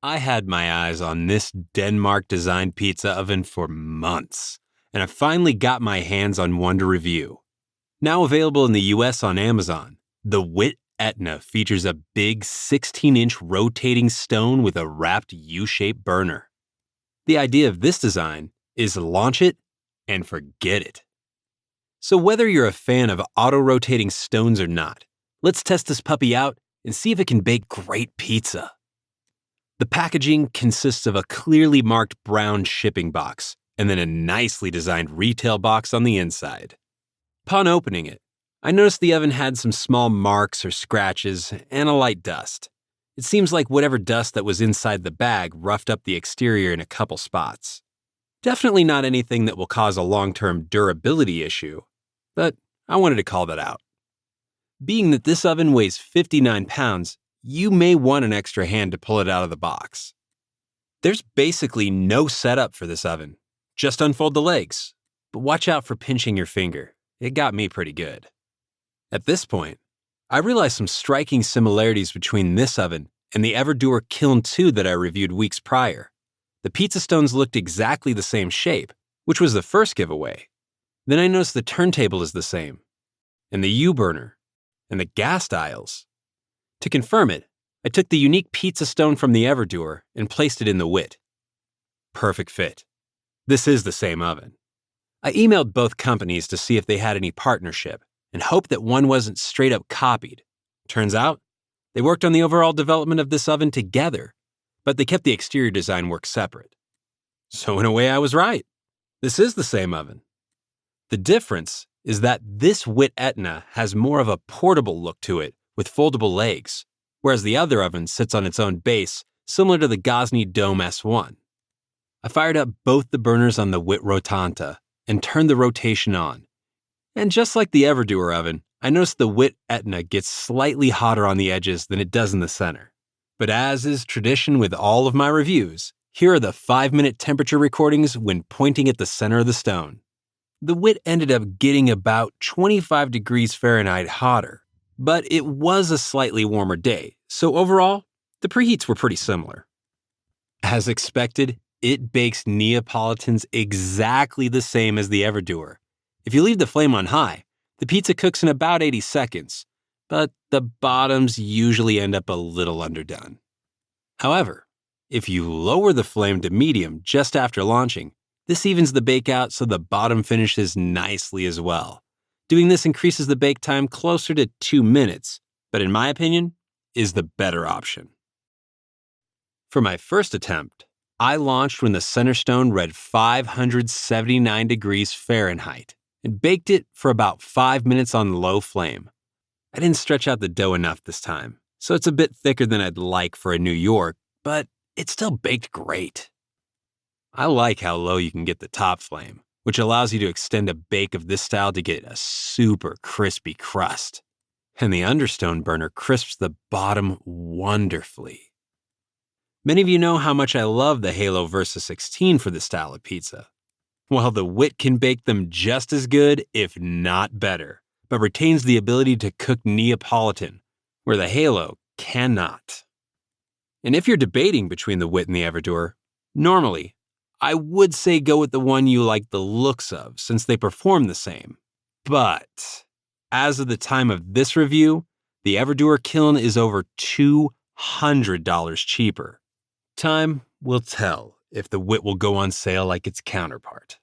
I had my eyes on this Denmark-designed pizza oven for months, and I finally got my hands on one to review. Now available in the US on Amazon, the Witt ETNA features a big 16-inch rotating stone with a wrapped U-shaped burner. The idea of this design is launch it and forget it. So whether you're a fan of auto-rotating stones or not, let's test this puppy out and see if it can bake great pizza. The packaging consists of a clearly marked brown shipping box and then a nicely designed retail box on the inside. Upon opening it, I noticed the oven had some small marks or scratches and a light dust. It seems like whatever dust that was inside the bag roughed up the exterior in a couple spots. Definitely not anything that will cause a long-term durability issue, but I wanted to call that out. Being that this oven weighs 59 pounds, you may want an extra hand to pull it out of the box. There's basically no setup for this oven. Just unfold the legs, but watch out for pinching your finger. It got me pretty good. At this point, I realized some striking similarities between this oven and the Everdure KILN 2 that I reviewed weeks prior. The pizza stones looked exactly the same shape, which was the first giveaway. Then I noticed the turntable is the same, and the U-burner, and the gas dials. To confirm it, I took the unique pizza stone from the Everdure and placed it in the Witt. Perfect fit. This is the same oven. I emailed both companies to see if they had any partnership and hoped that one wasn't straight up copied. Turns out, they worked on the overall development of this oven together, but they kept the exterior design work separate. So in a way I was right. This is the same oven. The difference is that this Witt ETNA has more of a portable look to it with foldable legs, whereas the other oven sits on its own base, similar to the Gosney Dome S1. I fired up both the burners on the Witt Rotante and turned the rotation on. And just like the Everdure oven, I noticed the Witt ETNA gets slightly hotter on the edges than it does in the center. But as is tradition with all of my reviews, here are the 5-minute temperature recordings when pointing at the center of the stone. The Witt ended up getting about 25 degrees Fahrenheit hotter, but it was a slightly warmer day, so overall, the preheats were pretty similar. As expected, it bakes Neapolitans exactly the same as the Everdure. If you leave the flame on high, the pizza cooks in about 80 seconds, but the bottoms usually end up a little underdone. However, if you lower the flame to medium just after launching, this evens the bake out so the bottom finishes nicely as well. Doing this increases the bake time closer to 2 minutes, but in my opinion, is the better option. For my first attempt, I launched when the center stone read 579 degrees Fahrenheit and baked it for about 5 minutes on low flame. I didn't stretch out the dough enough this time, so it's a bit thicker than I'd like for a New York, but it still baked great. I like how low you can get the top flame, which allows you to extend a bake of this style to get a super crispy crust. And the understone burner crisps the bottom wonderfully. Many of you know how much I love the Halo Versa 16 for this style of pizza. Well, the Witt can bake them just as good, if not better, but retains the ability to cook Neapolitan, where the Halo cannot. And if you're debating between the Witt and the Everdure, normally, I would say go with the one you like the looks of, since they perform the same. But as of the time of this review, the Everdure KILN is over $200 cheaper. Time will tell if the Witt will go on sale like its counterpart.